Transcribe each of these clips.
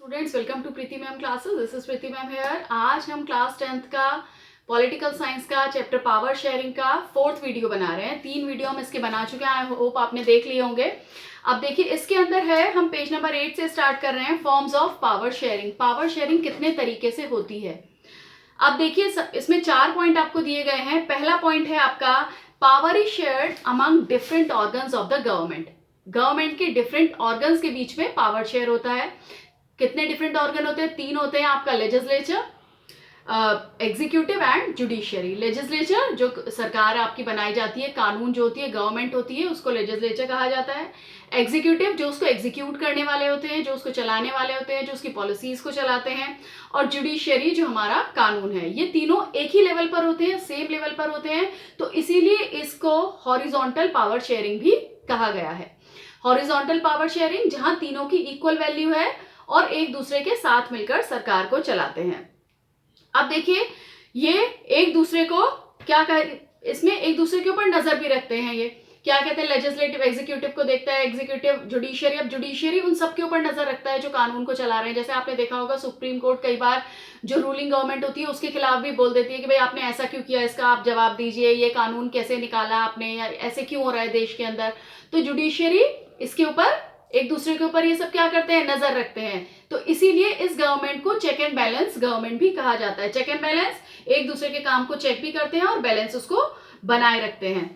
Students, welcome to Preeti ma'am classes. This is Preeti ma'am here. आज हम class 10th का political science का chapter power sharing का 4th video बना रहे हैं। 3 वीडियो हम इसके बना चुके हैं, आई होप आपने देख लिए होंगे। अब देखिए, इसके अंदर है, हम पेज नंबर 8 से स्टार्ट कर रहे हैं, forms of power sharing. Power sharing कितने तरीके से होती है। अब देखिए, इसमें 4 पॉइंट आपको दिए गए हैं। पहला पॉइंट है आपका, power is shared among different organs of the government. Government के डिफरेंट ऑर्गन्स के बीच में पावर शेयर होता है। कितने डिफरेंट ऑर्गन होते हैं? 3 होते हैं आपका, legislature, executive and judiciary. Legislature जो सरकार आपकी बनाई जाती है, कानून जो होती है, गवर्नमेंट होती है, उसको लेजिस्लेचर कहा जाता है। एग्जीक्यूटिव जो उसको एग्जीक्यूट करने वाले होते हैं, जो उसको चलाने वाले होते हैं, जो उसकी पॉलिसीज को चलाते हैं। और जुडिशियरी जो हमारा कानून है। ये तीनों एक ही लेवल पर होते हैं, सेम लेवल पर होते हैं, तो इसीलिए इसको हॉरिजॉन्टल पावर शेयरिंग भी कहा गया है। हॉरिजॉन्टल पावर शेयरिंग जहां तीनों की इक्वल वैल्यू है और एक दूसरे के साथ मिलकर सरकार को चलाते हैं। अब देखिए, ये एक दूसरे को क्या इसमें एक दूसरे के ऊपर नजर भी रखते हैं। ये क्या कहते हैं? लेजिस्लेटिव एग्जीक्यूटिव को देखता है, एग्जीक्यूटिव जुडिशियरी। अब जुडिशियरी उन सब के ऊपर नजर रखता है जो कानून को चला रहे हैं। जैसे आपने देखा होगा, सुप्रीम कोर्ट कई बार जो रूलिंग गवर्नमेंट होती है उसके खिलाफ भी बोल देती है कि भाई आपने ऐसा क्यों किया, इसका आप जवाब दीजिए, ये कानून कैसे निकाला आपने, या ऐसे क्यों हो रहा है देश के अंदर। तो जुडिशियरी इसके ऊपर, एक दूसरे के ऊपर ये सब क्या करते हैं? नजर रखते हैं। तो इसीलिए इस गवर्नमेंट को चेक एंड बैलेंस गवर्नमेंट भी कहा जाता है। चेक एंड बैलेंस, एक दूसरे के काम को चेक भी करते हैं और बैलेंस उसको बनाए रखते हैं।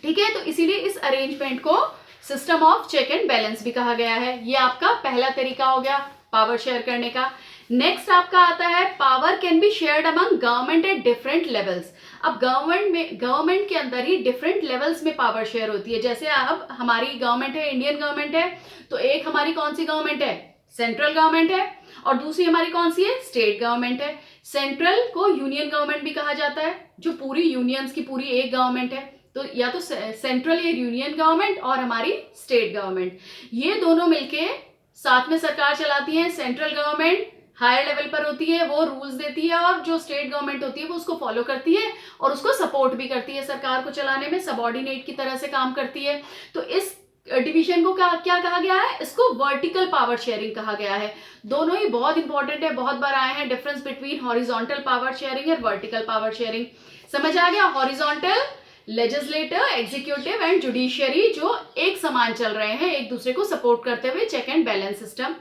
ठीक है, तो इसीलिए इस अरेंजमेंट को system of check and balance भी कहा गया है। ये आपका पहला तरीका हो गया पावर शेयर करने का। नेक्स्ट आपका आता है, power can be shared among government at different levels. अब गवर्नमेंट के अंदर ही डिफरेंट लेवल्स में पावर शेयर होती है। जैसे अब हमारी गवर्नमेंट है, इंडियन गवर्नमेंट है, तो एक हमारी कौन सी गवर्नमेंट है? सेंट्रल गवर्नमेंट है। और दूसरी हमारी कौन सी है? स्टेट गवर्नमेंट है। सेंट्रल को यूनियन गवर्नमेंट भी कहा जाता है, जो पूरी यूनियंस की पूरी एक गवर्नमेंट है। तो या तो सेंट्रल या यूनियन गवर्नमेंट और हमारी स्टेट गवर्नमेंट, ये दोनों मिलके साथ में सरकार चलाती है। सेंट्रल गवर्नमेंट हायर लेवल पर होती है, वो रूल्स देती है, और जो स्टेट गवर्नमेंट होती है वो उसको फॉलो करती है और उसको सपोर्ट भी करती है। सरकार को चलाने में सबऑर्डिनेट की तरह से काम करती है। तो इस डिवीजन को क्या कहा गया है? इसको वर्टिकल पावर शेयरिंग कहा गया है। दोनों ही बहुत इंपॉर्टेंट है, बहुत बार आए हैं। Difference between horizontal power sharing और वर्टिकल पावर शेयरिंग समझ आ गया? Horizontal, legislator, executive and judiciary जो एक समान चल रहे हैं, एक दूसरे को सपोर्ट करते हुए, check and balance system.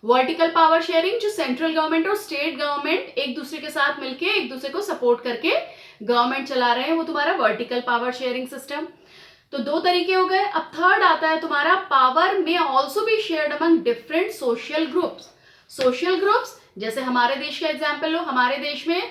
Vertical power sharing जो सेंट्रल गवर्नमेंट और स्टेट गवर्नमेंट एक दूसरे के साथ मिलके, एक दूसरे को सपोर्ट करके गवर्नमेंट चला रहे हैं, वो तुम्हारा वर्टिकल पावर शेयरिंग सिस्टम। तो 2 तरीके हो गए। अब थर्ड आता है तुम्हारा, पावर में also be shared among different social groups. Social groups, जैसे हमारे देश का एग्जाम्पल लो, हमारे देश में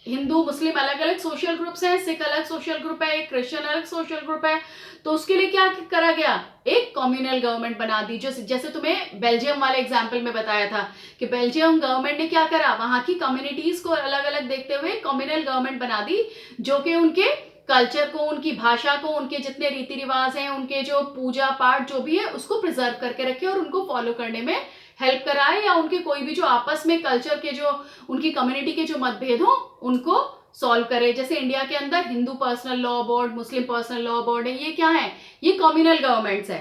हिंदू मुस्लिम अलग अलग सोशल ग्रुप्स हैं, सिख अलग सोशल ग्रुप है, एक क्रिश्चियन अलग सोशल ग्रुप है। तो उसके लिए क्या करा गया? एक कम्युनल गवर्नमेंट बना दी। जैसे तुम्हें बेल्जियम वाले एग्जाम्पल में बताया था कि बेल्जियम गवर्नमेंट ने क्या करा, वहां की कम्युनिटीज को अलग अलग देखते हुए कम्युनल गवर्नमेंट बना दी, जो कि उनके कल्चर को, उनकी भाषा को, उनके जितने रीति रिवाज हैं, उनके जो पूजा पाठ जो भी है, उसको प्रिजर्व करके रखे और उनको फॉलो करने में हेल्प कराए, या उनके कोई भी जो आपस में कल्चर के जो उनकी कम्युनिटी के जो मतभेद हो उनको सॉल्व करे। जैसे इंडिया के अंदर हिंदू पर्सनल लॉ बोर्ड, मुस्लिम पर्सनल लॉ बोर्ड है, ये क्या है? ये कम्युनल गवर्नमेंट्स है।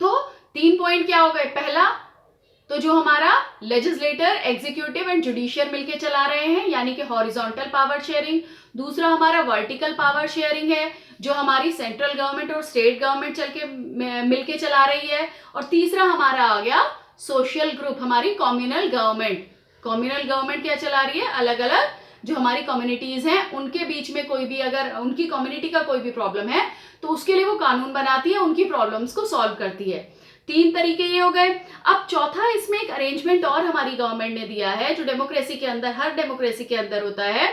तो 3 पॉइंट क्या हो गए? पहला तो जो हमारा लेजिस्लेटर, एग्जीक्यूटिव एंड जुडिशियल मिलके चला रहे हैं, यानी कि हॉरिजॉन्टल पावर शेयरिंग। दूसरा हमारा वर्टिकल पावर शेयरिंग है, जो हमारी सेंट्रल गवर्नमेंट और स्टेट गवर्नमेंट मिलके चला रही है। और तीसरा हमारा आ गया सोशल ग्रुप, हमारी कम्युनल गवर्नमेंट। कम्युनल गवर्नमेंट क्या चला रही है? अलग अलग जो हमारी कम्युनिटीज हैं, उनके बीच में कोई भी, अगर उनकी कम्युनिटी का कोई भी प्रॉब्लम है तो उसके लिए वो कानून बनाती है, उनकी प्रॉब्लम्स को सॉल्व करती है। 3 तरीके ये हो गए। अब चौथा, इसमें एक अरेंजमेंट और हमारी गवर्नमेंट ने दिया है, जो डेमोक्रेसी के अंदर, हर डेमोक्रेसी के अंदर होता है,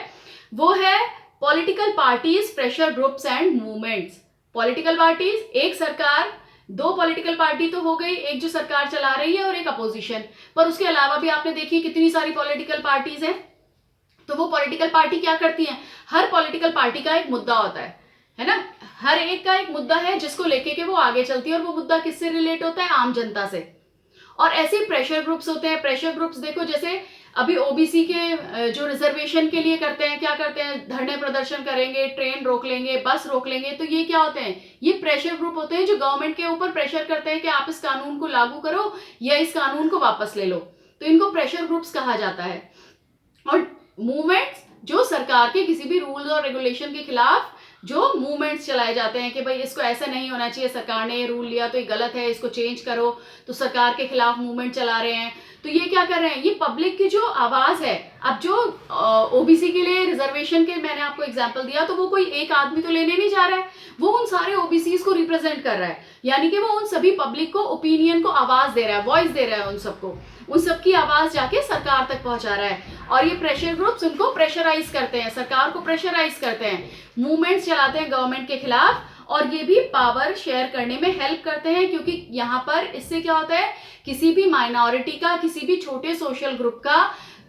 वो है political parties, pressure groups and movements. Political parties, एक सरकार, 2 पॉलिटिकल पार्टी तो हो गई, एक जो सरकार चला रही है और एक अपोजिशन, पर उसके अलावा भी आपने देखी कितनी सारी पॉलिटिकल पार्टीज हैं। तो वो पॉलिटिकल पार्टी क्या करती हैं? हर पॉलिटिकल पार्टी का एक मुद्दा होता है ना? हर एक का एक मुद्दा है जिसको लेके के वो आगे चलती है, और वो मुद्दा किससे रिलेट होता है? आम जनता से। और ऐसे प्रेशर ग्रुप्स होते हैं। प्रेशर ग्रुप्स देखो, जैसे अभी ओबीसी के जो रिजर्वेशन के लिए करते हैं, क्या करते हैं, धरने प्रदर्शन करेंगे, ट्रेन रोक लेंगे, बस रोक लेंगे, तो ये क्या होते हैं, ये प्रेशर ग्रुप होते हैं जो गवर्नमेंट के ऊपर प्रेशर करते हैं कि आप इस कानून को लागू करो या इस कानून को वापस ले लो। तो इनको प्रेशर ग्रुप्स कहा जाता है। और मूवमेंट्स जो सरकार के किसी भी रूल्स और रेगुलेशन के खिलाफ जो मूवमेंट्स चलाए जाते हैं कि भाई इसको ऐसा नहीं होना चाहिए, सरकार ने ये रूल लिया तो ये गलत है, इसको चेंज करो, तो सरकार के खिलाफ मूवमेंट चला रहे हैं। तो ये क्या कर रहे हैं, ये पब्लिक की जो आवाज है। अब जो ओबीसी के लिए रिजर्वेशन के मैंने आपको एग्जांपल दिया, तो वो कोई एक आदमी तो लेने नहीं जा रहा है, वो उन सारे ओबीसीज को रिप्रेजेंट कर रहा है, यानी कि वो उन सभी पब्लिक को ओपिनियन को आवाज दे रहा है, वॉइस दे रहा है, उन सबको, उन सबकी आवाज जाके सरकार तक पहुंचा रहा है। और ये प्रेशर ग्रुप्स उनको प्रेशराइज करते हैं, सरकार को प्रेशराइज करते हैं, मूवमेंट्स चलाते हैं गवर्नमेंट के खिलाफ, और ये भी पावर शेयर करने में हेल्प करते हैं। क्योंकि यहाँ पर इससे क्या होता है, किसी भी माइनॉरिटी का, किसी भी छोटे सोशल ग्रुप का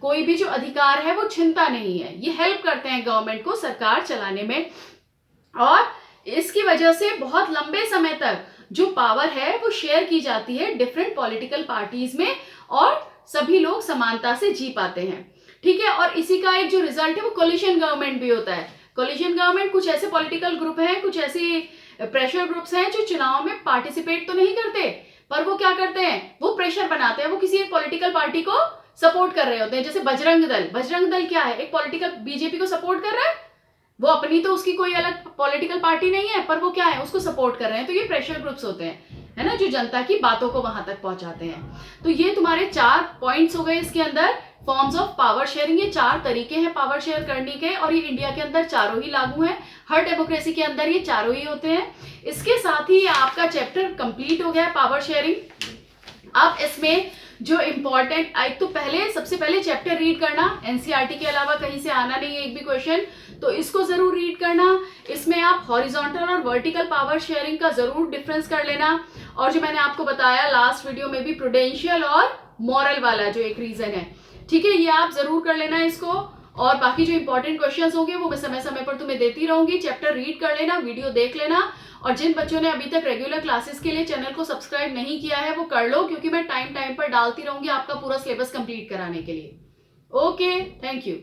कोई भी जो अधिकार है वो छिनता नहीं है। ये हेल्प करते हैं गवर्नमेंट को सरकार चलाने में, और इसकी वजह से बहुत लंबे समय तक जो पावर है वो शेयर की जाती है डिफरेंट पॉलिटिकल पार्टीज में, और सभी लोग समानता से जी पाते हैं। ठीक है, और इसी का एक जो रिजल्ट है वो कोलिशन गवर्नमेंट भी होता है। कोलिशन गवर्नमेंट, कुछ ऐसे पॉलिटिकल ग्रुप हैं, कुछ ऐसी प्रेशर ग्रुप्स हैं जो चुनाव में पार्टिसिपेट तो नहीं करते, पर वो क्या करते हैं, वो प्रेशर बनाते हैं, वो किसी एक पॉलिटिकल पार्टी को सपोर्ट कर रहे होते हैं। जैसे बजरंग दल, बजरंग दल क्या है, एक पॉलिटिकल बीजेपी को सपोर्ट कर रहा है, वो अपनी तो उसकी कोई अलग पॉलिटिकल पार्टी नहीं है, पर वो क्या है, उसको सपोर्ट कर रहे हैं। तो ये प्रेशर ग्रुप्स होते हैं, है ना, जो जनता की बातों को वहां तक पहुंचाते हैं। तो ये तुम्हारे 4 पॉइंट्स हो गए इसके अंदर, फॉर्म्स ऑफ पावर शेयरिंग। ये 4 तरीके हैं पावर शेयर करने के, और ये इंडिया के अंदर चारों ही लागू हैं, हर डेमोक्रेसी के अंदर ये चारों ही होते हैं। इसके साथ ही आपका चैप्टर कंप्लीट हो गया है पावर शेयरिंग। अब इसमें जो इम्पोर्टेंट, एक तो सबसे पहले चैप्टर रीड करना, एनसीईआरटी के अलावा कहीं से आना नहीं है एक भी क्वेश्चन, तो इसको जरूर रीड करना। इसमें आप हॉरिजॉन्टल और वर्टिकल पावर शेयरिंग का जरूर डिफरेंस कर लेना, और जो मैंने आपको बताया लास्ट वीडियो में भी, प्रूडेंशियल और मॉरल वाला जो एक रीजन है, ठीक है, ये आप जरूर कर लेना इसको। और बाकी जो इंपॉर्टेंट क्वेश्चंस होंगे वो मैं समय समय पर तुम्हें देती रहूंगी। चैप्टर रीड कर लेना, वीडियो देख लेना, और जिन बच्चों ने अभी तक रेगुलर क्लासेस के लिए चैनल को सब्सक्राइब नहीं किया है वो कर लो, क्योंकि मैं टाइम टाइम पर डालती रहूंगी आपका पूरा सिलेबस कंप्लीट कराने के लिए। Okay, thank you.